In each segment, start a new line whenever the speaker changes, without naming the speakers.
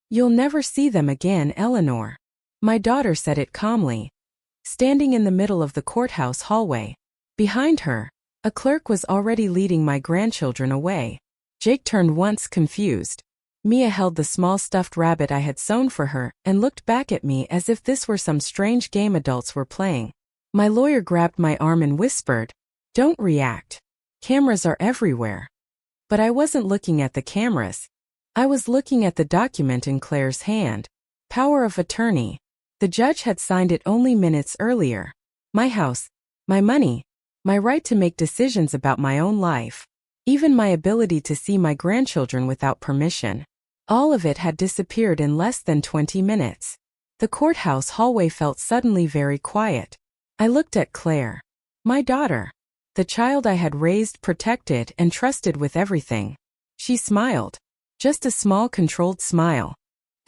"You'll never see them again, Eleanor." My daughter said it calmly, standing in the middle of the courthouse hallway. Behind her, a clerk was already leading my grandchildren away. Jake turned once, confused. Mia held the small stuffed rabbit I had sewn for her and looked back at me as if this were some strange game adults were playing. My lawyer grabbed my arm and whispered, "Don't react. Cameras are everywhere." But I wasn't looking at the cameras. I was looking at the document in Claire's hand. Power of attorney. The judge had signed it only minutes earlier. My house, my money, my right to make decisions about my own life, even my ability to see my grandchildren without permission. All of it had disappeared in less than 20 minutes. The courthouse hallway felt suddenly very quiet. I looked at Claire, my daughter, the child I had raised, protected, and trusted with everything. She smiled, just a small, controlled smile.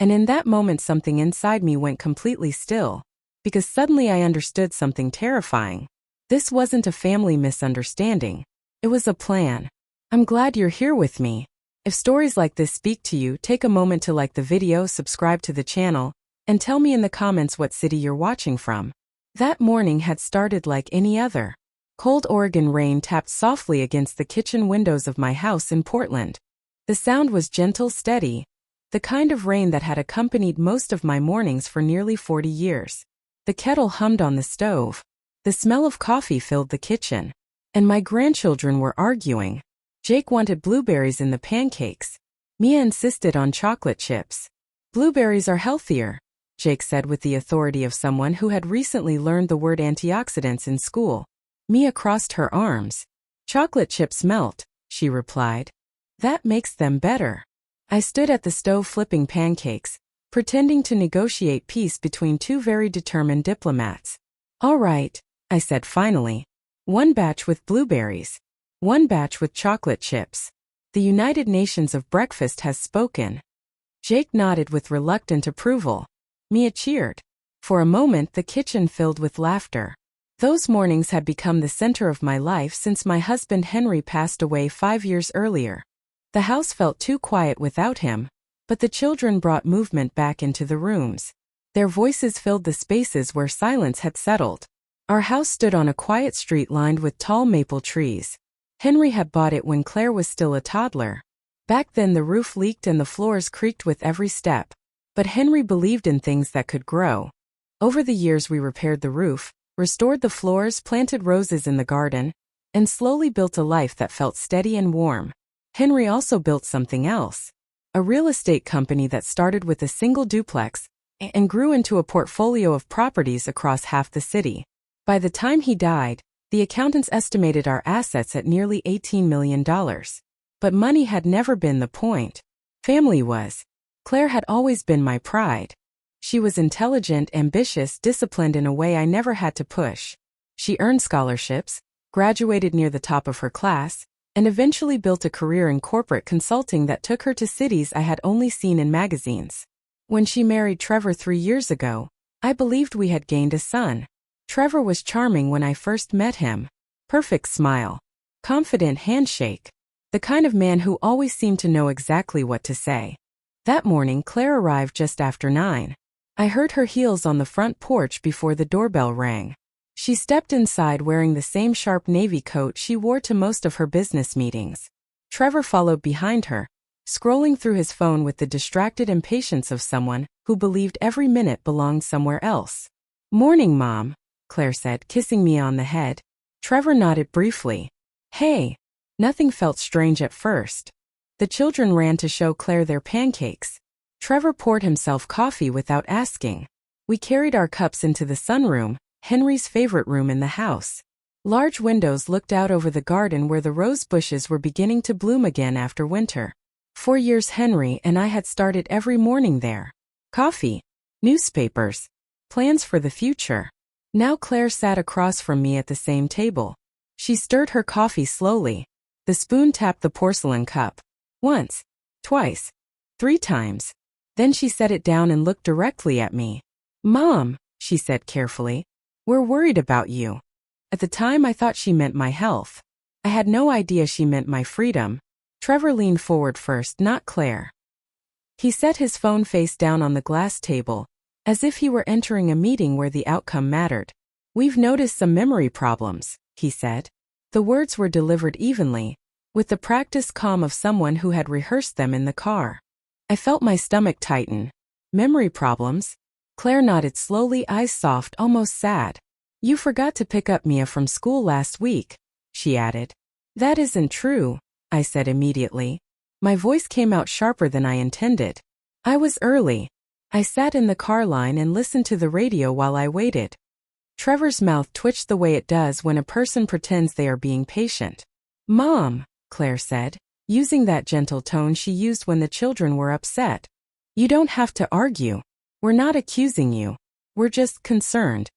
And in that moment, something inside me went completely still, because suddenly I understood something terrifying. This wasn't a family misunderstanding. It was a plan. I'm glad you're here with me. If stories like this speak to you, take a moment to like the video, subscribe to the channel, and tell me in the comments what city you're watching from. That morning had started like any other. Cold Oregon rain tapped softly against the kitchen windows of my house in Portland. The sound was gentle, steady, the kind of rain that had accompanied most of my mornings for nearly 40 years. The kettle hummed on the stove. The smell of coffee filled the kitchen. And my grandchildren were arguing. Jake wanted blueberries in the pancakes. Mia insisted on chocolate chips. "Blueberries are healthier," Jake said with the authority of someone who had recently learned the word antioxidants in school. Mia crossed her arms. "Chocolate chips melt," she replied. "That makes them better." I stood at the stove flipping pancakes, pretending to negotiate peace between two very determined diplomats. "All right," I said finally. "One batch with blueberries. One batch with chocolate chips. The United Nations of breakfast has spoken." Jake nodded with reluctant approval. Mia cheered. For a moment, the kitchen filled with laughter. Those mornings had become the center of my life since my husband Henry passed away 5 years earlier. The house felt too quiet without him, but the children brought movement back into the rooms. Their voices filled the spaces where silence had settled. Our house stood on a quiet street lined with tall maple trees. Henry had bought it when Claire was still a toddler. Back then the roof leaked and the floors creaked with every step. But Henry believed in things that could grow. Over the years we repaired the roof, restored the floors, planted roses in the garden, and slowly built a life that felt steady and warm. Henry also built something else. A real estate company that started with a single duplex and grew into a portfolio of properties across half the city. By the time he died, the accountants estimated our assets at nearly $18 million. But money had never been the point. Family was. Claire had always been my pride. She was intelligent, ambitious, disciplined in a way I never had to push. She earned scholarships, graduated near the top of her class, and eventually built a career in corporate consulting that took her to cities I had only seen in magazines. When she married Trevor 3 years ago, I believed we had gained a son. Trevor was charming when I first met him. Perfect smile. Confident handshake. The kind of man who always seemed to know exactly what to say. That morning Claire arrived just after 9. I heard her heels on the front porch before the doorbell rang. She stepped inside wearing the same sharp navy coat she wore to most of her business meetings. Trevor followed behind her, scrolling through his phone with the distracted impatience of someone who believed every minute belonged somewhere else. "Morning, Mom," Claire said, kissing me on the head. Trevor nodded briefly. "Hey." Nothing felt strange at first. The children ran to show Claire their pancakes. Trevor poured himself coffee without asking. We carried our cups into the sunroom, Henry's favorite room in the house. Large windows looked out over the garden where the rose bushes were beginning to bloom again after winter. 4 years Henry and I had started every morning there. Coffee, newspapers, plans for the future. Now Claire sat across from me at the same table. She stirred her coffee slowly. The spoon tapped the porcelain cup. Once, twice, 3 times. Then she set it down and looked directly at me. "Mom," she said carefully, "we're worried about you." At the time I thought she meant my health. I had no idea she meant my freedom. Trevor leaned forward first, not Claire. He set his phone face down on the glass table, as if he were entering a meeting where the outcome mattered. "We've noticed some memory problems," he said. The words were delivered evenly, with the practiced calm of someone who had rehearsed them in the car. I felt my stomach tighten. "Memory problems?" Claire nodded slowly, eyes soft, almost sad. "You forgot to pick up Mia from school last week," she added. "That isn't true," I said immediately. My voice came out sharper than I intended. "I was early. I sat in the car line and listened to the radio while I waited." Trevor's mouth twitched the way it does when a person pretends they are being patient. "Mom," Claire said, using that gentle tone she used when the children were upset. "You don't have to argue. We're not accusing you. We're just concerned."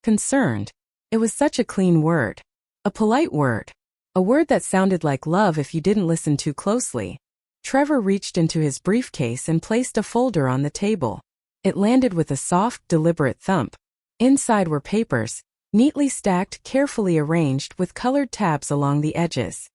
Concerned. It was such a clean word. A polite word. A word that sounded like love if you didn't listen too closely. Trevor reached into his briefcase and placed a folder on the table. It landed with a soft, deliberate thump. Inside were papers, neatly stacked, carefully arranged with colored tabs along the edges.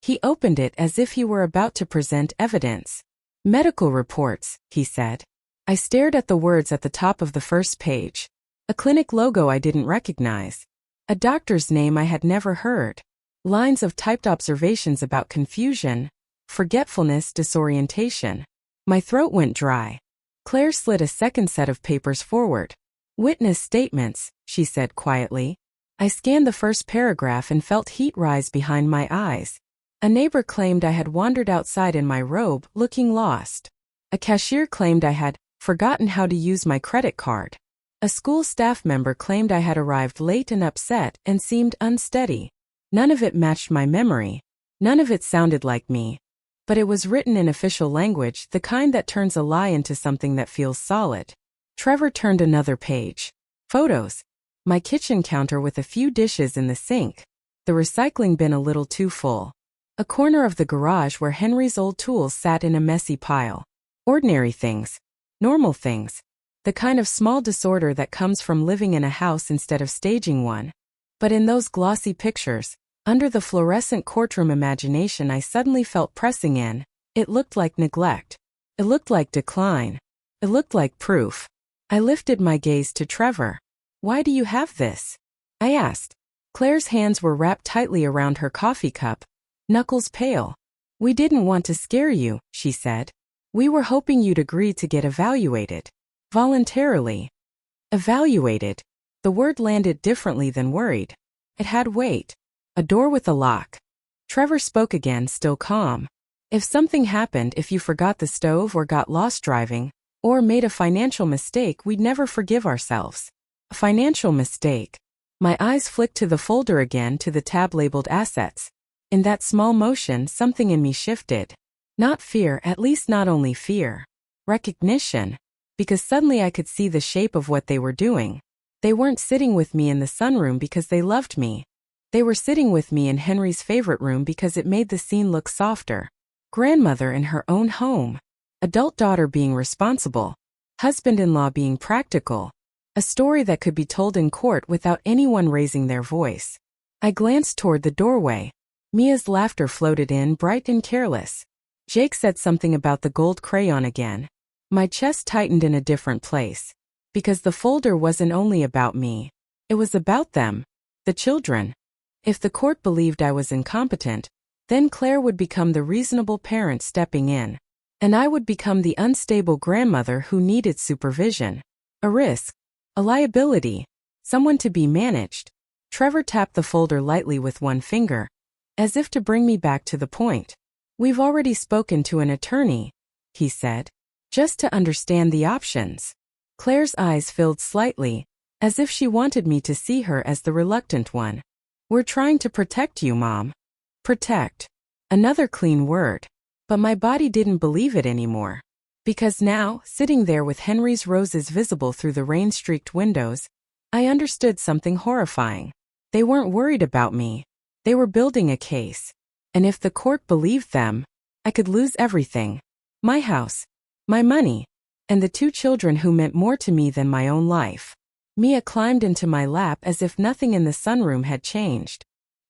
He opened it as if he were about to present evidence. "Medical reports," he said. I stared at the words at the top of the first page. A clinic logo I didn't recognize. A doctor's name I had never heard. Lines of typed observations about confusion, forgetfulness, disorientation. My throat went dry. Claire slid a second set of papers forward. "Witness statements," she said quietly. I scanned the first paragraph and felt heat rise behind my eyes. A neighbor claimed I had wandered outside in my robe, looking lost. A cashier claimed I had forgotten how to use my credit card. A school staff member claimed I had arrived late and upset and seemed unsteady. None of it matched my memory. None of it sounded like me. But it was written in official language, the kind that turns a lie into something that feels solid. Trevor turned another page. Photos. My kitchen counter with a few dishes in the sink. The recycling bin a little too full. A corner of the garage where Henry's old tools sat in a messy pile. Ordinary things. Normal things. The kind of small disorder that comes from living in a house instead of staging one. But in those glossy pictures, under the fluorescent courtroom imagination I suddenly felt pressing in, it looked like neglect. It looked like decline. It looked like proof. I lifted my gaze to Trevor. "Why do you have this?" I asked. Claire's hands were wrapped tightly around her coffee cup, knuckles pale. "We didn't want to scare you," she said. "We were hoping you'd agree to get evaluated. Voluntarily." Evaluated. The word landed differently than worried. It had weight. A door with a lock. Trevor spoke again, still calm. "If something happened, if you forgot the stove or got lost driving, or made a financial mistake, we'd never forgive ourselves." A financial mistake. My eyes flicked to the folder again, to the tab labeled assets. In that small motion, something in me shifted. Not fear, at least not only fear. Recognition. Because suddenly I could see the shape of what they were doing. They weren't sitting with me in the sunroom because they loved me. They were sitting with me in Henry's favorite room because it made the scene look softer. Grandmother in her own home. Adult daughter being responsible. Husband-in-law being practical. A story that could be told in court without anyone raising their voice. I glanced toward the doorway. Mia's laughter floated in, bright and careless. Jake said something about the gold crayon again. My chest tightened in a different place. Because the folder wasn't only about me. It was about them. The children. If the court believed I was incompetent, then Claire would become the reasonable parent stepping in. And I would become the unstable grandmother who needed supervision. A risk. A liability. Someone to be managed. Trevor tapped the folder lightly with one finger, as if to bring me back to the point. "We've already spoken to an attorney," he said, "just to understand the options." Claire's eyes filled slightly, as if she wanted me to see her as the reluctant one. "We're trying to protect you, Mom." Protect. Another clean word. But my body didn't believe it anymore. Because now, sitting there with Henry's roses visible through the rain-streaked windows, I understood something horrifying. They weren't worried about me. They were building a case. And if the court believed them, I could lose everything. My house. My money. And the two children who meant more to me than my own life. Mia climbed into my lap as if nothing in the sunroom had changed.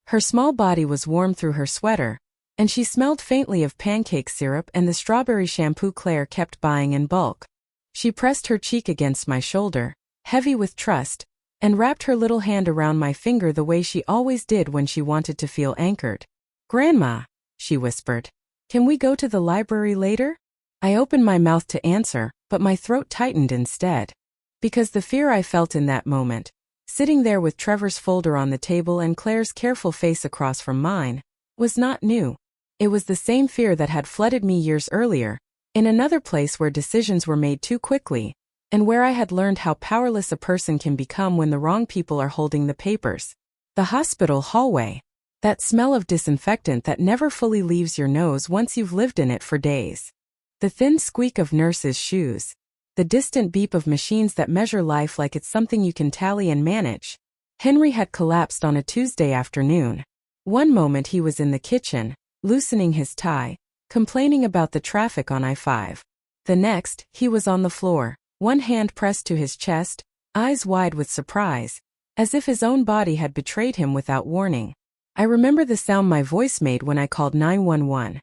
Her small body was warm through her sweater, And she smelled faintly of pancake syrup and the strawberry shampoo Claire kept buying in bulk. She pressed her cheek against my shoulder, heavy with trust, and wrapped her little hand around my finger the way she always did when she wanted to feel anchored. "Grandma," she whispered, "can we go to the library later?" I opened my mouth to answer, but my throat tightened instead. Because the fear I felt in that moment, sitting there with Trevor's folder on the table and Claire's careful face across from mine, was not new. It was the same fear that had flooded me years earlier, in another place where decisions were made too quickly, and where I had learned how powerless a person can become when the wrong people are holding the papers. The hospital hallway. That smell of disinfectant that never fully leaves your nose once you've lived in it for days. The thin squeak of nurses' shoes. The distant beep of machines that measure life like it's something you can tally and manage. Henry had collapsed on a Tuesday afternoon. One moment he was in the kitchen, loosening his tie, complaining about the traffic on I-5. The next, he was on the floor, one hand pressed to his chest, eyes wide with surprise, as if his own body had betrayed him without warning. I remember the sound my voice made when I called 911.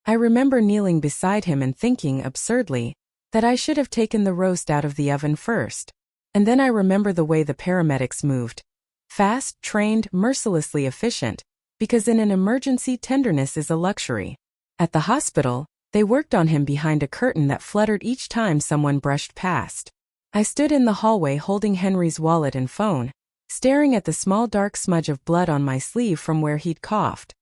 I remember kneeling beside him and thinking, absurdly, that I should have taken the roast out of the oven first. And then I remember the way the paramedics moved. Fast, trained, mercilessly efficient, because in an emergency tenderness is a luxury. At the hospital, they worked on him behind a curtain that fluttered each time someone brushed past. I stood in the hallway holding Henry's wallet and phone, staring at the small dark smudge of blood on my sleeve from where he'd coughed.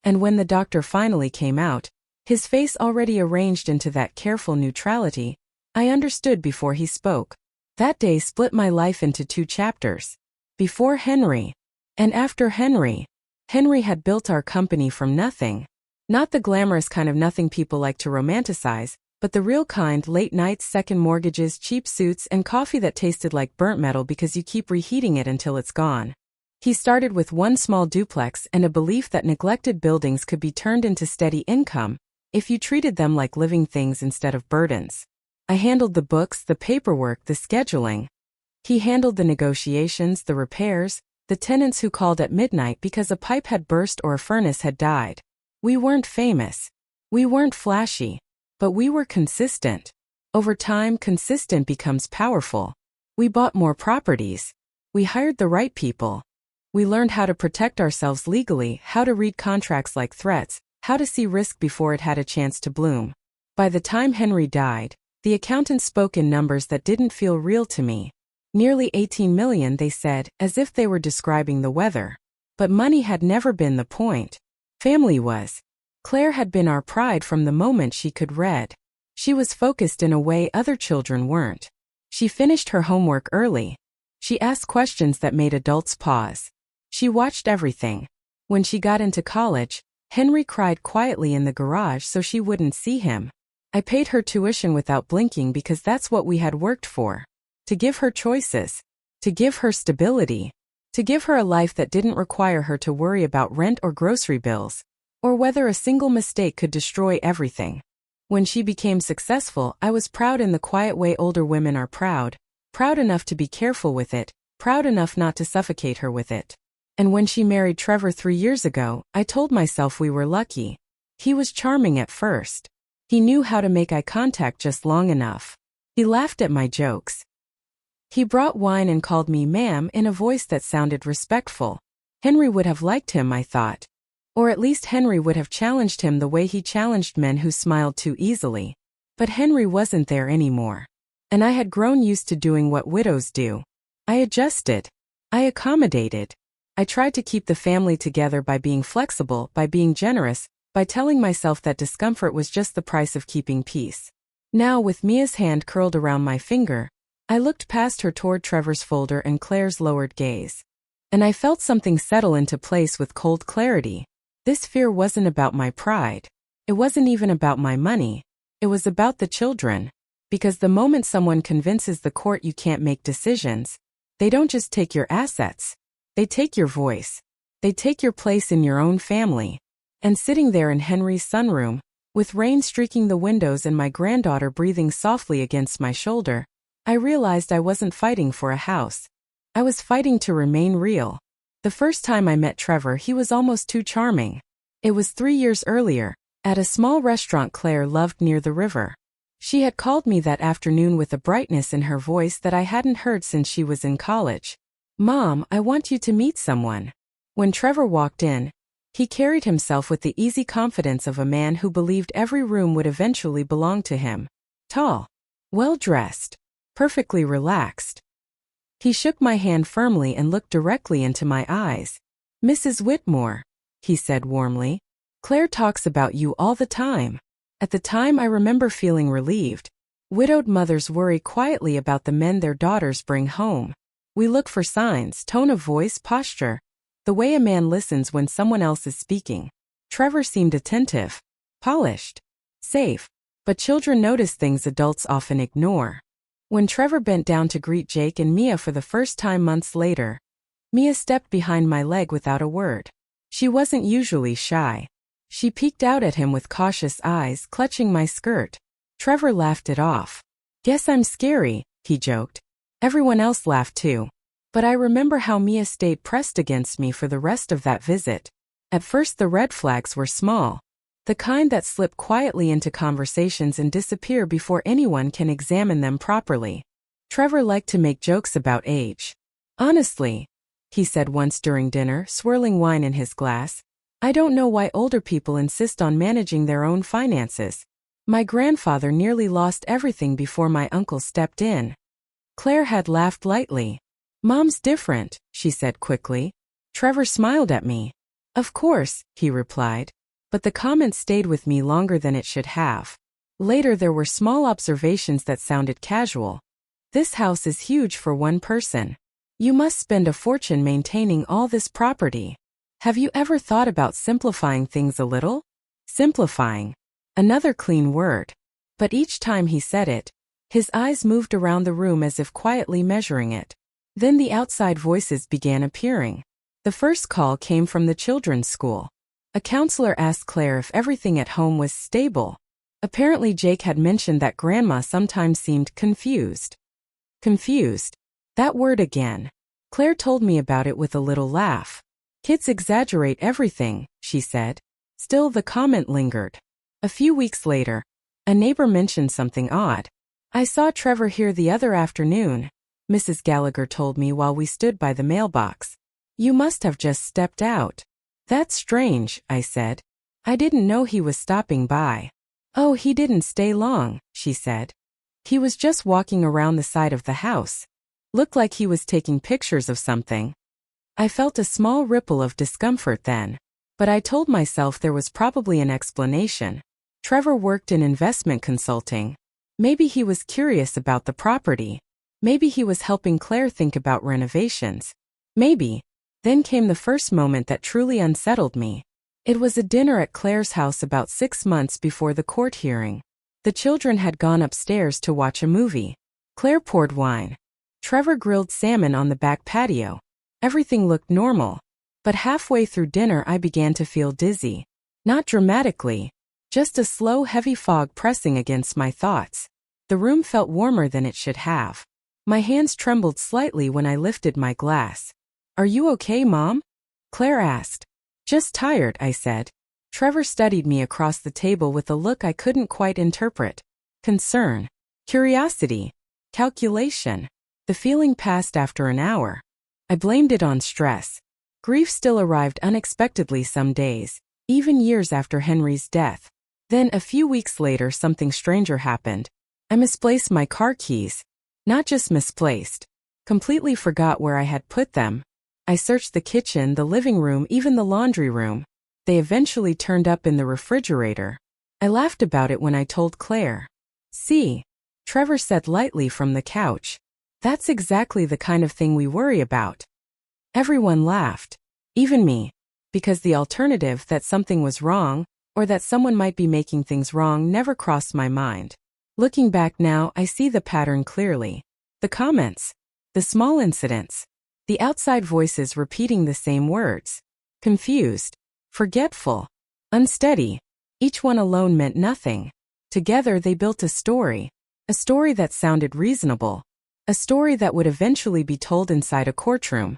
And when the doctor finally came out, his face already arranged into that careful neutrality, I understood before he spoke. That day split my life into two chapters. Before Henry. And after Henry. Henry had built our company from nothing. Not the glamorous kind of nothing people like to romanticize, but the real kind: late nights, second mortgages, cheap suits, and coffee that tasted like burnt metal because you keep reheating it until it's gone. He started with one small duplex and a belief that neglected buildings could be turned into steady income if you treated them like living things instead of burdens. I handled the books, the paperwork, the scheduling. He handled the negotiations, the repairs, the tenants who called at midnight because a pipe had burst or a furnace had died. We weren't famous. We weren't flashy. But we were consistent. Over time, consistent becomes powerful. We bought more properties. We hired the right people. We learned how to protect ourselves legally, how to read contracts like threats, how to see risk before it had a chance to bloom. By the time Henry died, the accountants spoke in numbers that didn't feel real to me. Nearly 18 million, they said, as if they were describing the weather. But money had never been the point. Family was. Claire had been our pride from the moment she could read. She was focused in a way other children weren't. She finished her homework early. She asked questions that made adults pause. She watched everything. When she got into college, Henry cried quietly in the garage so she wouldn't see him. I paid her tuition without blinking because that's what we had worked for. To give her choices. To give her stability. To give her a life that didn't require her to worry about rent or grocery bills, or whether a single mistake could destroy everything. When she became successful, I was proud in the quiet way older women are proud enough to be careful with it, proud enough not to suffocate her with it. And when she married Trevor 3 years ago, I told myself we were lucky. He was charming at first. He knew how to make eye contact just long enough. He laughed at my jokes. He brought wine and called me ma'am in a voice that sounded respectful. Henry would have liked him, I thought. Or at least Henry would have challenged him the way he challenged men who smiled too easily. But Henry wasn't there anymore. And I had grown used to doing what widows do. I adjusted. I accommodated. I tried to keep the family together by being flexible, by being generous, by telling myself that discomfort was just the price of keeping peace. Now, with Mia's hand curled around my finger, I looked past her toward Trevor's folder and Claire's lowered gaze. And I felt something settle into place with cold clarity. This fear wasn't about my pride. It wasn't even about my money. It was about the children. Because the moment someone convinces the court you can't make decisions, they don't just take your assets. They take your voice. They take your place in your own family. And sitting there in Henry's sunroom, with rain streaking the windows and my granddaughter breathing softly against my shoulder, I realized I wasn't fighting for a house. I was fighting to remain real. The first time I met Trevor, he was almost too charming. It was 3 years earlier, at a small restaurant Claire loved near the river. She had called me that afternoon with a brightness in her voice that I hadn't heard since she was in college. "Mom, I want you to meet someone." When Trevor walked in, he carried himself with the easy confidence of a man who believed every room would eventually belong to him. Tall, well-dressed, perfectly relaxed. He shook my hand firmly and looked directly into my eyes. "Mrs. Whitmore," he said warmly, "Claire talks about you all the time." At the time I remember feeling relieved. Widowed mothers worry quietly about the men their daughters bring home. We look for signs, tone of voice, posture, the way a man listens when someone else is speaking. Trevor seemed attentive, polished, safe, but children notice things adults often ignore. When Trevor bent down to greet Jake and Mia for the first time months later, Mia stepped behind my leg without a word. She wasn't usually shy. She peeked out at him with cautious eyes, clutching my skirt. Trevor laughed it off. "Guess I'm scary," he joked. Everyone else laughed too. But I remember how Mia stayed pressed against me for the rest of that visit. At first the red flags were small. The kind that slip quietly into conversations and disappear before anyone can examine them properly. Trevor liked to make jokes about age. "Honestly," he said once during dinner, swirling wine in his glass, "I don't know why older people insist on managing their own finances. My grandfather nearly lost everything before my uncle stepped in." Claire had laughed lightly. "Mom's different," she said quickly. Trevor smiled at me. "Of course," he replied. But the comment stayed with me longer than it should have. Later there were small observations that sounded casual. "This house is huge for one person. You must spend a fortune maintaining all this property. Have you ever thought about simplifying things a little?" Simplifying. Another clean word. But each time he said it, his eyes moved around the room as if quietly measuring it. Then the outside voices began appearing. The first call came from the children's school. A counselor asked Claire if everything at home was stable. Apparently Jake had mentioned that Grandma sometimes seemed confused. Confused. That word again. Claire told me about it with a little laugh. "Kids exaggerate everything," she said. Still the comment lingered. A few weeks later, a neighbor mentioned something odd. "I saw Trevor here the other afternoon," Mrs. Gallagher told me while we stood by the mailbox. "You must have just stepped out." "That's strange," I said. "I didn't know he was stopping by." "Oh, he didn't stay long," she said. "He was just walking around the side of the house. Looked like he was taking pictures of something." I felt a small ripple of discomfort then, but I told myself there was probably an explanation. Trevor worked in investment consulting. Maybe he was curious about the property. Maybe he was helping Claire think about renovations. Maybe. Then came the first moment that truly unsettled me. It was a dinner at Claire's house about 6 months before the court hearing. The children had gone upstairs to watch a movie. Claire poured wine. Trevor grilled salmon on the back patio. Everything looked normal. But halfway through dinner I began to feel dizzy. Not dramatically. Just a slow, heavy fog pressing against my thoughts. The room felt warmer than it should have. My hands trembled slightly when I lifted my glass. "Are you okay, Mom?" Claire asked. "Just tired," I said. Trevor studied me across the table with a look I couldn't quite interpret. Concern. Curiosity. Calculation. The feeling passed after an hour. I blamed it on stress. Grief still arrived unexpectedly some days, even years after Henry's death. Then a few weeks later something stranger happened. I misplaced my car keys. Not just misplaced. Completely forgot where I had put them. I searched the kitchen, the living room, even the laundry room. They eventually turned up in the refrigerator. I laughed about it when I told Claire. "See," Trevor said lightly from the couch. "That's exactly the kind of thing we worry about." Everyone laughed. Even me. Because the alternative, that something was wrong, or that someone might be making things wrong, never crossed my mind. Looking back now, I see the pattern clearly. The comments. The small incidents. The outside voices repeating the same words. Confused. Forgetful. Unsteady. Each one alone meant nothing. Together they built a story. A story that sounded reasonable. A story that would eventually be told inside a courtroom.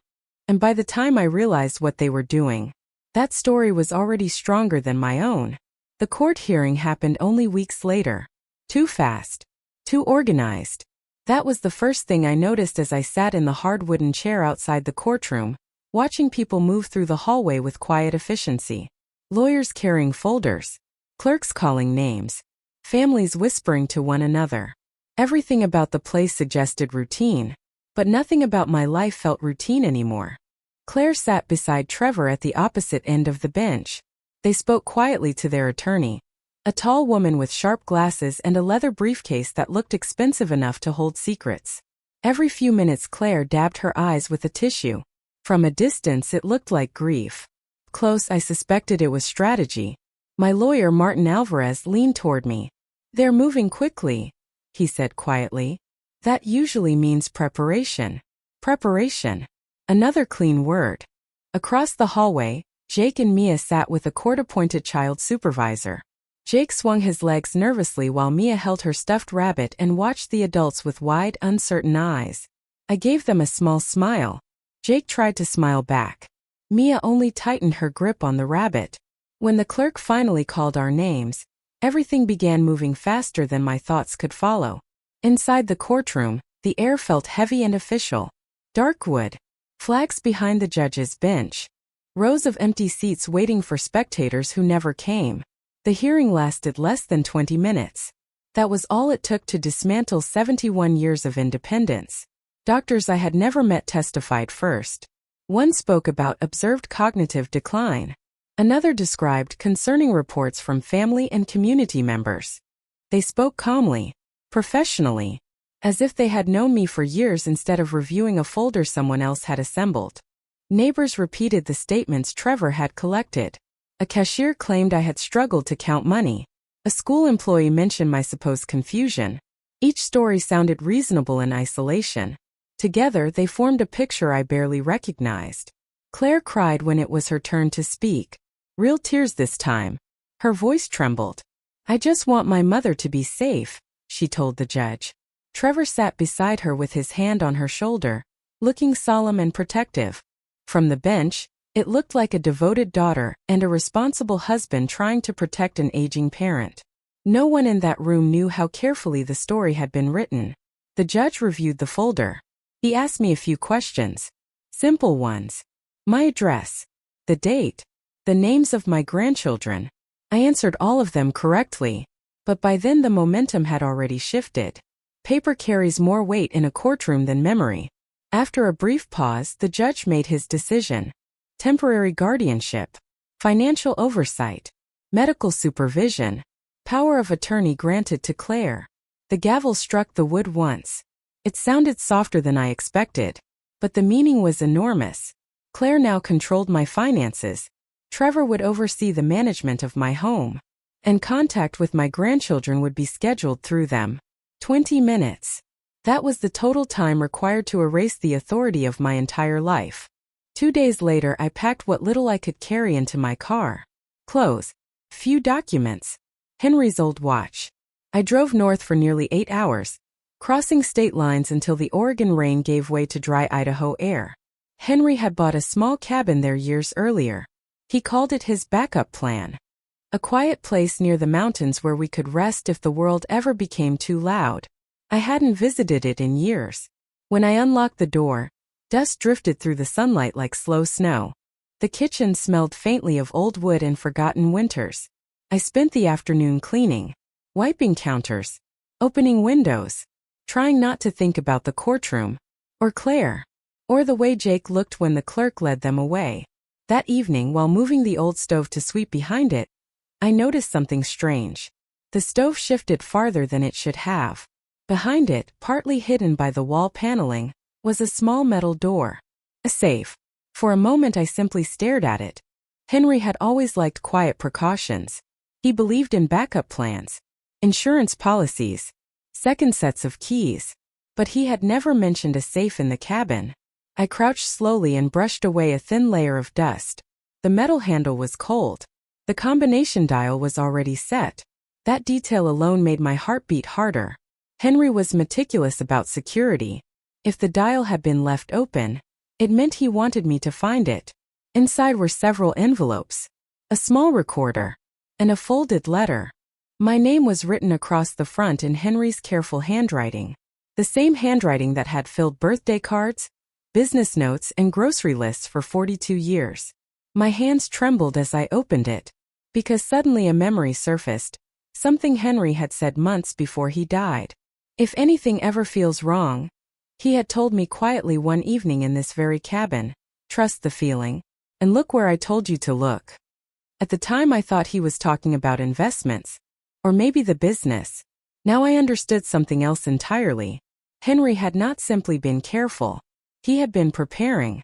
And by the time I realized what they were doing, That story was already stronger than my own. The court hearing happened only weeks later. Too fast. Too organized. That was the first thing I noticed as I sat in the hard wooden chair outside the courtroom, watching people move through the hallway with quiet efficiency. Lawyers carrying folders. Clerks calling names. Families whispering to one another. Everything about the place suggested routine, but nothing about my life felt routine anymore. Claire sat beside Trevor at the opposite end of the bench. They spoke quietly to their attorney, a tall woman with sharp glasses and a leather briefcase that looked expensive enough to hold secrets. Every few minutes Claire dabbed her eyes with a tissue. From a distance it looked like grief. Close I suspected it was strategy. My lawyer Martin Alvarez leaned toward me. "They're moving quickly," he said quietly. "That usually means preparation." Preparation. Another clean word. Across the hallway, Jake and Mia sat with a court-appointed child supervisor. Jake swung his legs nervously while Mia held her stuffed rabbit and watched the adults with wide, uncertain eyes. I gave them a small smile. Jake tried to smile back. Mia only tightened her grip on the rabbit. When the clerk finally called our names, everything began moving faster than my thoughts could follow. Inside the courtroom, the air felt heavy and official. Dark wood. Flags behind the judge's bench. Rows of empty seats waiting for spectators who never came. The hearing lasted less than 20 minutes. That was all it took to dismantle 71 years of independence. Doctors I had never met testified first. One spoke about observed cognitive decline. Another described concerning reports from family and community members. They spoke calmly, professionally, as if they had known me for years instead of reviewing a folder someone else had assembled. Neighbors repeated the statements Trevor had collected. A cashier claimed I had struggled to count money. A school employee mentioned my supposed confusion. Each story sounded reasonable in isolation. Together they formed a picture I barely recognized. Claire cried when it was her turn to speak. Real tears this time. Her voice trembled. "I just want my mother to be safe," she told the judge. Trevor sat beside her with his hand on her shoulder, looking solemn and protective. From the bench, it looked like a devoted daughter and a responsible husband trying to protect an aging parent. No one in that room knew how carefully the story had been written. The judge reviewed the folder. He asked me a few questions. Simple ones. My address. The date. The names of my grandchildren. I answered all of them correctly, but by then the momentum had already shifted. Paper carries more weight in a courtroom than memory. After a brief pause, the judge made his decision. Temporary guardianship. Financial oversight. Medical supervision. Power of attorney granted to Claire. The gavel struck the wood once. It sounded softer than I expected, but the meaning was enormous. Claire now controlled my finances. Trevor would oversee the management of my home, and contact with my grandchildren would be scheduled through them. 20 minutes. That was the total time required to erase the authority of my entire life. 2 days later I packed what little I could carry into my car. Clothes. Few documents. Henry's old watch. I drove north for nearly 8 hours, crossing state lines until the Oregon rain gave way to dry Idaho air. Henry had bought a small cabin there years earlier. He called it his backup plan. A quiet place near the mountains where we could rest if the world ever became too loud. I hadn't visited it in years. When I unlocked the door, dust drifted through the sunlight like slow snow. The kitchen smelled faintly of old wood and forgotten winters. I spent the afternoon cleaning, wiping counters, opening windows, trying not to think about the courtroom, or Claire, or the way Jake looked when the clerk led them away. That evening, while moving the old stove to sweep behind it, I noticed something strange. The stove shifted farther than it should have. Behind it, partly hidden by the wall paneling, was a small metal door. A safe. For a moment I simply stared at it. Henry had always liked quiet precautions. He believed in backup plans, insurance policies, second sets of keys. But he had never mentioned a safe in the cabin. I crouched slowly and brushed away a thin layer of dust. The metal handle was cold. The combination dial was already set. That detail alone made my heart beat harder. Henry was meticulous about security. If the dial had been left open, it meant he wanted me to find it. Inside were several envelopes, a small recorder, and a folded letter. My name was written across the front in Henry's careful handwriting, the same handwriting that had filled birthday cards, business notes, and grocery lists for 42 years. My hands trembled as I opened it, because suddenly a memory surfaced, something Henry had said months before he died. If anything ever feels wrong, he had told me quietly one evening in this very cabin, trust the feeling, and look where I told you to look. At the time I thought he was talking about investments, or maybe the business. Now I understood something else entirely. Henry had not simply been careful. He had been preparing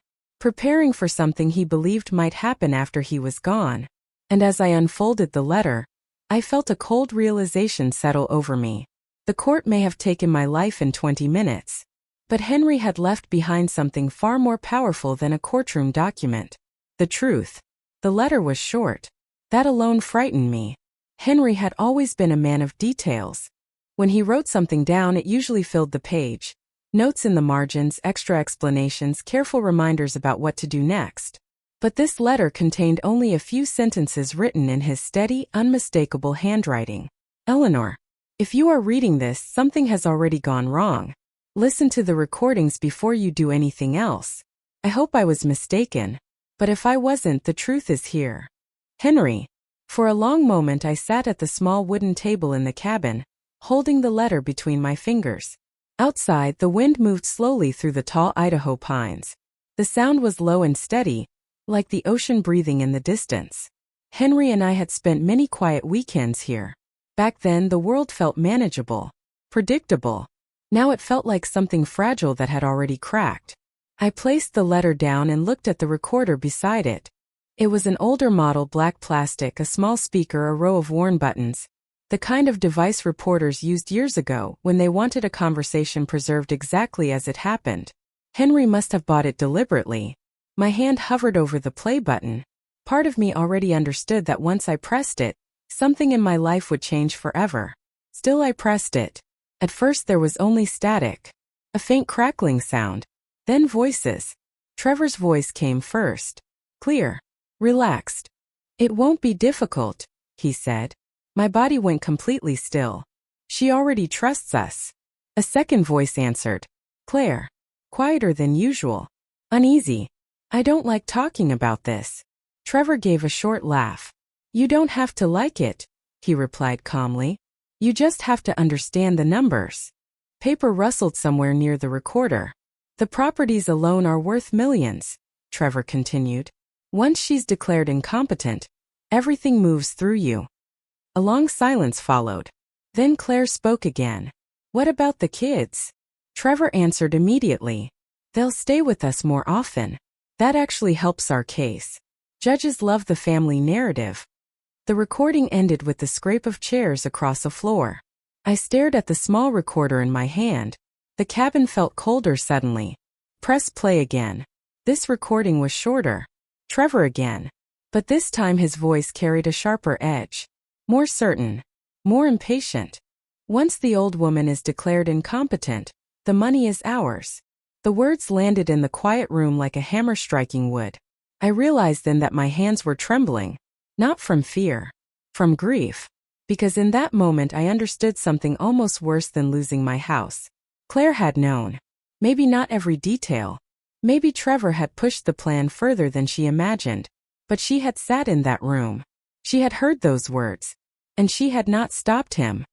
for something he believed might happen after he was gone. And as I unfolded the letter, I felt a cold realization settle over me. The court may have taken my life in 20 minutes, but Henry had left behind something far more powerful than a courtroom document. The truth. The letter was short. That alone frightened me. Henry had always been a man of details. When he wrote something down, it usually filled the page. Notes in the margins, extra explanations, careful reminders about what to do next. But this letter contained only a few sentences written in his steady, unmistakable handwriting. Eleanor, if you are reading this, something has already gone wrong. Listen to the recordings before you do anything else. I hope I was mistaken. But if I wasn't, the truth is here. Henry. For a long moment I sat at the small wooden table in the cabin, holding the letter between my fingers. Outside, the wind moved slowly through the tall Idaho pines. The sound was low and steady, like the ocean breathing in the distance. Henry and I had spent many quiet weekends here. Back then, the world felt manageable, predictable. Now it felt like something fragile that had already cracked. I placed the letter down and looked at the recorder beside it. It was an older model, black plastic, a small speaker, a row of worn buttons. The kind of device reporters used years ago when they wanted a conversation preserved exactly as it happened. Henry must have bought it deliberately. My hand hovered over the play button. Part of me already understood that once I pressed it, something in my life would change forever. Still, I pressed it. At first there was only static. A faint crackling sound. Then voices. Trevor's voice came first. Clear. Relaxed. It won't be difficult, he said. My body went completely still. She already trusts us. A second voice answered. Claire. Quieter than usual. Uneasy. I don't like talking about this. Trevor gave a short laugh. You don't have to like it, he replied calmly. You just have to understand the numbers. Paper rustled somewhere near the recorder. The properties alone are worth millions, Trevor continued. Once she's declared incompetent, everything moves through you. A long silence followed. Then Claire spoke again. What about the kids? Trevor answered immediately. They'll stay with us more often. That actually helps our case. Judges love the family narrative. The recording ended with the scrape of chairs across a floor. I stared at the small recorder in my hand. The cabin felt colder suddenly. Press play again. This recording was shorter. Trevor again. But this time his voice carried a sharper edge. More certain. More impatient. Once the old woman is declared incompetent, the money is ours. The words landed in the quiet room like a hammer striking wood. I realized then that my hands were trembling. Not from fear. From grief. Because in that moment I understood something almost worse than losing my house. Claire had known. Maybe not every detail. Maybe Trevor had pushed the plan further than she imagined. But she had sat in that room. She had heard those words. And she had not stopped him.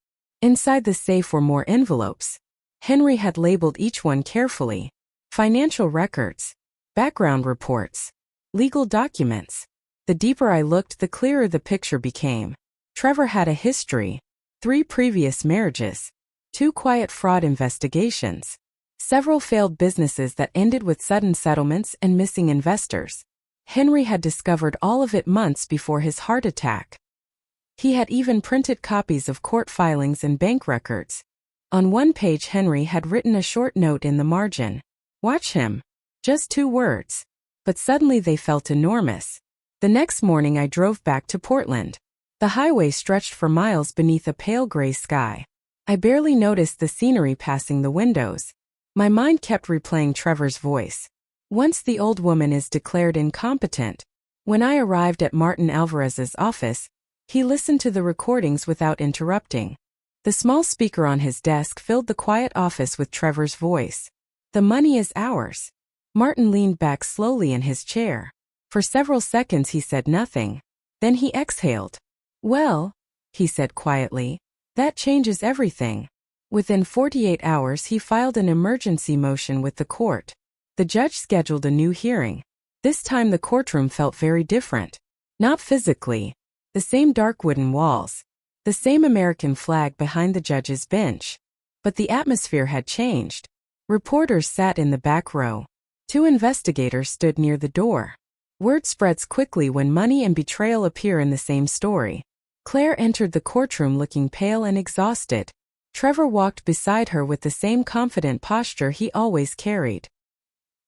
Inside the safe were more envelopes. Henry had labeled each one carefully. Financial records. Background reports. Legal documents. The deeper I looked, the clearer the picture became. Trevor had a history. 3 previous marriages. 2 quiet fraud investigations. Several failed businesses that ended with sudden settlements and missing investors. Henry had discovered all of it months before his heart attack. He had even printed copies of court filings and bank records. On one page Henry had written a short note in the margin. Watch him. Just 2 words. But suddenly they felt enormous. The next morning I drove back to Portland. The highway stretched for miles beneath a pale gray sky. I barely noticed the scenery passing the windows. My mind kept replaying Trevor's voice. Once the old woman is declared incompetent. When I arrived at Martin Alvarez's office, he listened to the recordings without interrupting. The small speaker on his desk filled the quiet office with Trevor's voice. The money is ours. Martin leaned back slowly in his chair. For several seconds he said nothing. Then he exhaled. Well, he said quietly, that changes everything. Within 48 hours he filed an emergency motion with the court. The judge scheduled a new hearing. This time the courtroom felt very different. Not physically. The same dark wooden walls. The same American flag behind the judge's bench. But the atmosphere had changed. Reporters sat in the back row. 2 investigators stood near the door. Word spreads quickly when money and betrayal appear in the same story. Claire entered the courtroom looking pale and exhausted. Trevor walked beside her with the same confident posture he always carried.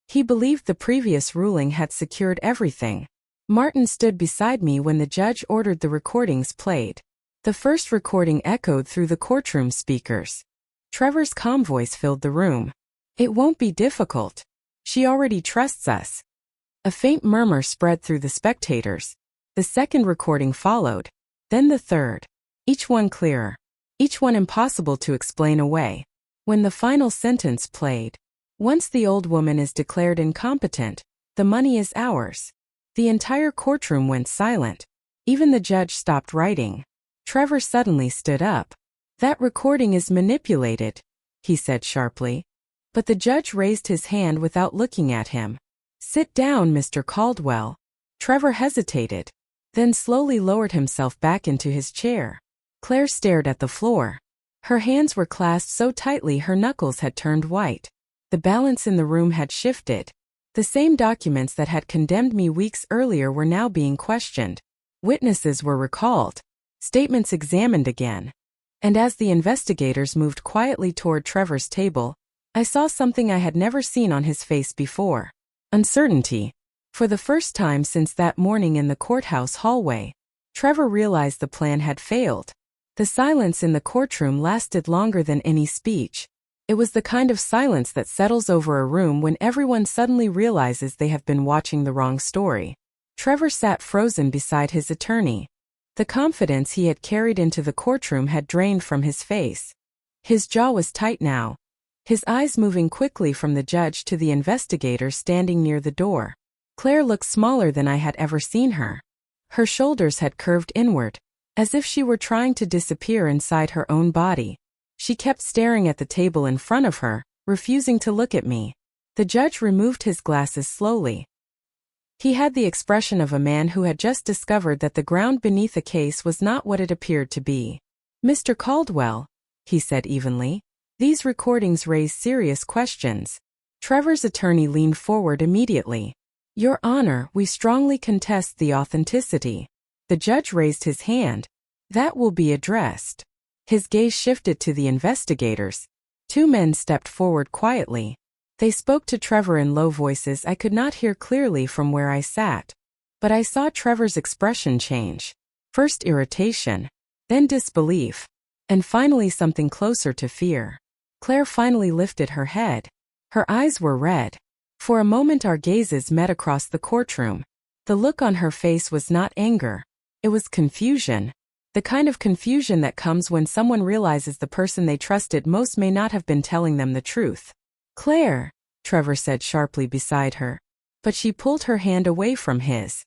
He believed the previous ruling had secured everything. Martin stood beside me when the judge ordered the recordings played. The first recording echoed through the courtroom speakers. Trevor's calm voice filled the room. It won't be difficult. She already trusts us. A faint murmur spread through the spectators. The second recording followed. Then the third. Each one clearer. Each one impossible to explain away. When the final sentence played. Once the old woman is declared incompetent, the money is ours. The entire courtroom went silent. Even the judge stopped writing. Trevor suddenly stood up. That recording is manipulated, he said sharply. But the judge raised his hand without looking at him. Sit down, Mr. Caldwell. Trevor hesitated, then slowly lowered himself back into his chair. Claire stared at the floor. Her hands were clasped so tightly her knuckles had turned white. The balance in the room had shifted. The same documents that had condemned me weeks earlier were now being questioned. Witnesses were recalled. Statements examined again. And as the investigators moved quietly toward Trevor's table, I saw something I had never seen on his face before. Uncertainty. For the first time since that morning in the courthouse hallway, Trevor realized the plan had failed. The silence in the courtroom lasted longer than any speech. It was the kind of silence that settles over a room when everyone suddenly realizes they have been watching the wrong story. Trevor sat frozen beside his attorney. The confidence he had carried into the courtroom had drained from his face. His jaw was tight now, his eyes moving quickly from the judge to the investigator standing near the door. Claire looked smaller than I had ever seen her. Her shoulders had curved inward, as if she were trying to disappear inside her own body. She kept staring at the table in front of her, refusing to look at me. The judge removed his glasses slowly. He had the expression of a man who had just discovered that the ground beneath a case was not what it appeared to be. Mr. Caldwell, he said evenly, these recordings raise serious questions. Trevor's attorney leaned forward immediately. Your Honor, we strongly contest the authenticity. The judge raised his hand. That will be addressed. His gaze shifted to the investigators. 2 men stepped forward quietly. They spoke to Trevor in low voices I could not hear clearly from where I sat. But I saw Trevor's expression change. First irritation, then disbelief, and finally something closer to fear. Claire finally lifted her head. Her eyes were red. For a moment our gazes met across the courtroom. The look on her face was not anger. It was confusion. The kind of confusion that comes when someone realizes the person they trusted most may not have been telling them the truth. Claire, Trevor said sharply beside her. But she pulled her hand away from his.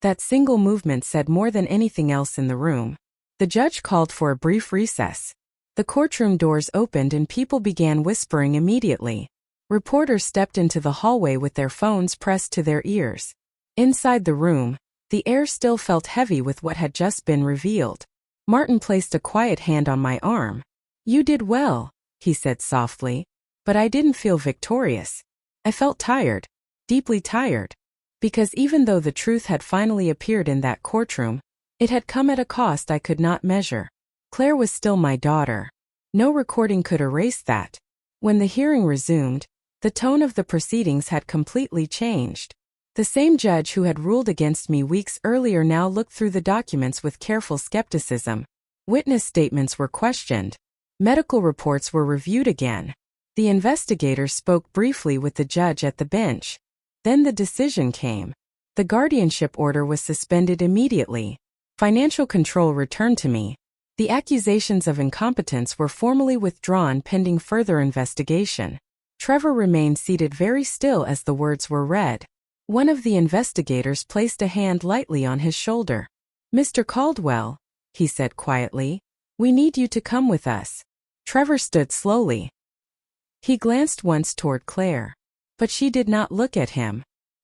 That single movement said more than anything else in the room. The judge called for a brief recess. The courtroom doors opened and people began whispering immediately. Reporters stepped into the hallway with their phones pressed to their ears. Inside the room, the air still felt heavy with what had just been revealed. Martin placed a quiet hand on my arm. You did well, he said softly, but I didn't feel victorious. I felt tired, deeply tired, because even though the truth had finally appeared in that courtroom, it had come at a cost I could not measure. Claire was still my daughter. No recording could erase that. When the hearing resumed, the tone of the proceedings had completely changed. The same judge who had ruled against me weeks earlier now looked through the documents with careful skepticism. Witness statements were questioned. Medical reports were reviewed again. The investigators spoke briefly with the judge at the bench. Then the decision came. The guardianship order was suspended immediately. Financial control returned to me. The accusations of incompetence were formally withdrawn pending further investigation. Trevor remained seated very still as the words were read. One of the investigators placed a hand lightly on his shoulder. "Mr. Caldwell," he said quietly, "we need you to come with us." Trevor stood slowly. He glanced once toward Claire. But she did not look at him.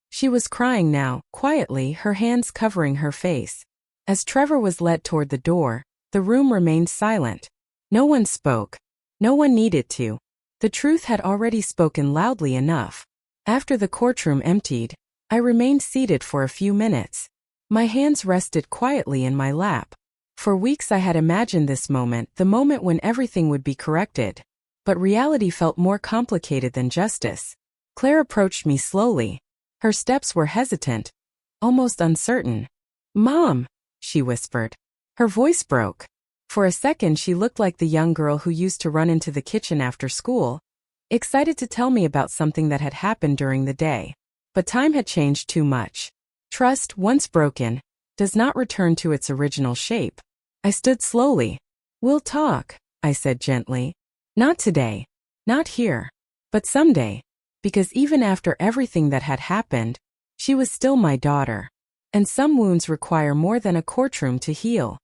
She was crying now, quietly, her hands covering her face. As Trevor was led toward the door, the room remained silent. No one spoke. No one needed to. The truth had already spoken loudly enough. After the courtroom emptied, I remained seated for a few minutes. My hands rested quietly in my lap. For weeks I had imagined this moment, the moment when everything would be corrected. But reality felt more complicated than justice. Claire approached me slowly. Her steps were hesitant, almost uncertain. "Mom," she whispered. Her voice broke. For a second she looked like the young girl who used to run into the kitchen after school, excited to tell me about something that had happened during the day. But time had changed too much. Trust, once broken, does not return to its original shape. I stood slowly. "We'll talk," I said gently. "Not today. Not here. But someday. Because even after everything that had happened, she was still my daughter. And some wounds require more than a courtroom to heal."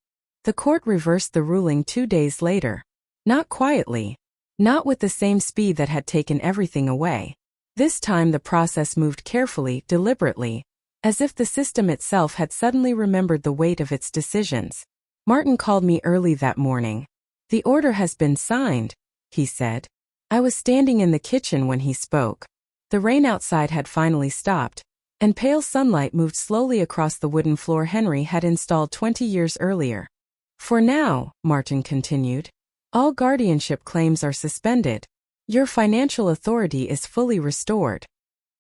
The court reversed the ruling 2 days later. Not quietly. Not with the same speed that had taken everything away. This time the process moved carefully, deliberately, as if the system itself had suddenly remembered the weight of its decisions. Martin called me early that morning. "The order has been signed," he said. I was standing in the kitchen when he spoke. The rain outside had finally stopped, and pale sunlight moved slowly across the wooden floor Henry had installed 20 years earlier. "For now," Martin continued, "all guardianship claims are suspended. Your financial authority is fully restored."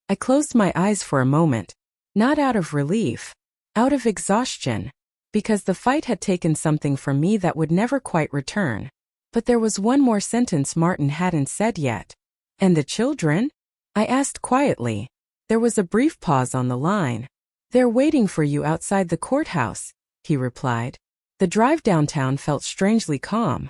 I closed my eyes for a moment, not out of relief, out of exhaustion, because the fight had taken something from me that would never quite return. But there was one more sentence Martin hadn't said yet. "And the children?" I asked quietly. There was a brief pause on the line. "They're waiting for you outside the courthouse," he replied. The drive downtown felt strangely calm.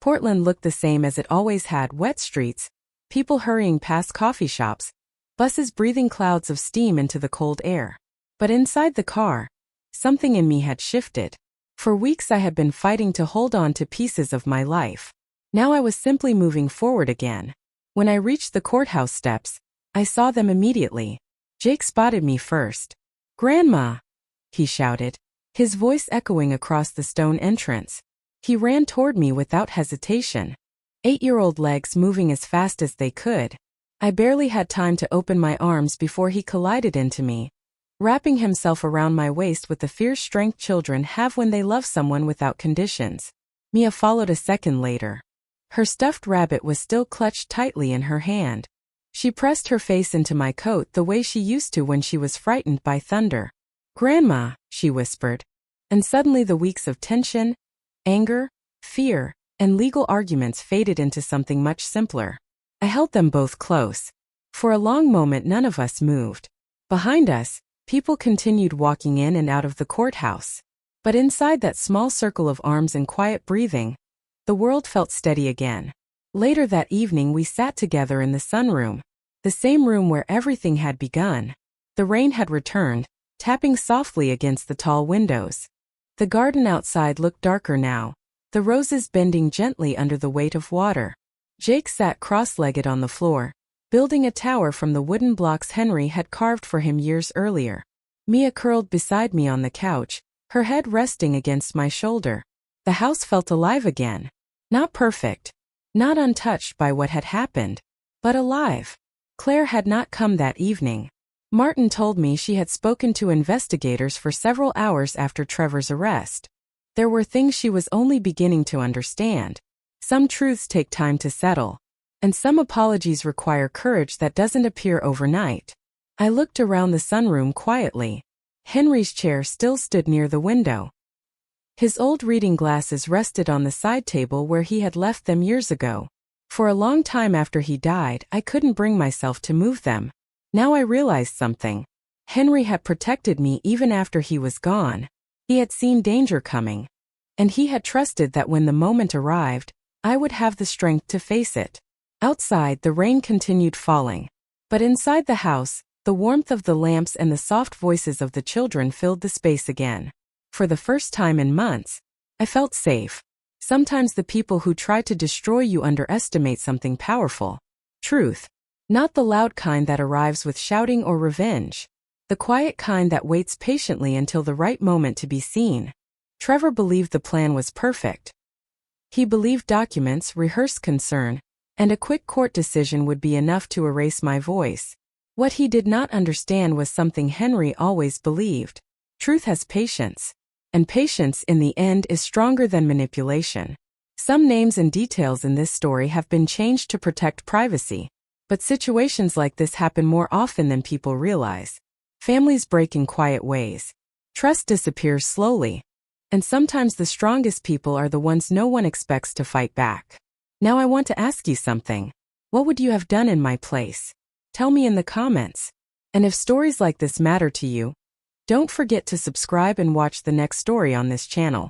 Portland looked the same as it always had: wet streets, people hurrying past coffee shops, buses breathing clouds of steam into the cold air. But inside the car, something in me had shifted. For weeks I had been fighting to hold on to pieces of my life. Now I was simply moving forward again. When I reached the courthouse steps, I saw them immediately. Jake spotted me first. "Grandma!" he shouted, his voice echoing across the stone entrance. He ran toward me without hesitation, 8-year-old legs moving as fast as they could. I barely had time to open my arms before he collided into me, wrapping himself around my waist with the fierce strength children have when they love someone without conditions. Mia followed a second later. Her stuffed rabbit was still clutched tightly in her hand. She pressed her face into my coat the way she used to when she was frightened by thunder. "Grandma," she whispered. And suddenly the weeks of tension, anger, fear, and legal arguments faded into something much simpler. I held them both close. For a long moment none of us moved. Behind us, people continued walking in and out of the courthouse. But inside that small circle of arms and quiet breathing, the world felt steady again. Later that evening we sat together in the sunroom, the same room where everything had begun. The rain had returned, tapping softly against the tall windows. The garden outside looked darker now, the roses bending gently under the weight of water. Jake sat cross-legged on the floor, building a tower from the wooden blocks Henry had carved for him years earlier. Mia curled beside me on the couch, her head resting against my shoulder. The house felt alive again. Not perfect, not untouched by what had happened, but alive. Claire had not come that evening. Martin told me she had spoken to investigators for several hours after Trevor's arrest. There were things she was only beginning to understand. Some truths take time to settle, and some apologies require courage that doesn't appear overnight. I looked around the sunroom quietly. Henry's chair still stood near the window. His old reading glasses rested on the side table where he had left them years ago. For a long time after he died, I couldn't bring myself to move them. Now I realized something. Henry had protected me even after he was gone. He had seen danger coming. And he had trusted that when the moment arrived, I would have the strength to face it. Outside, the rain continued falling. But inside the house, the warmth of the lamps and the soft voices of the children filled the space again. For the first time in months, I felt safe. Sometimes the people who try to destroy you underestimate something powerful. Truth. Not the loud kind that arrives with shouting or revenge. The quiet kind that waits patiently until the right moment to be seen. Trevor believed the plan was perfect. He believed documents, rehearsed concern, and a quick court decision would be enough to erase my voice. What he did not understand was something Henry always believed. Truth has patience. And patience in the end is stronger than manipulation. Some names and details in this story have been changed to protect privacy. But situations like this happen more often than people realize. Families break in quiet ways. Trust disappears slowly. And sometimes the strongest people are the ones no one expects to fight back. Now I want to ask you something. What would you have done in my place? Tell me in the comments. And if stories like this matter to you, don't forget to subscribe and watch the next story on this channel.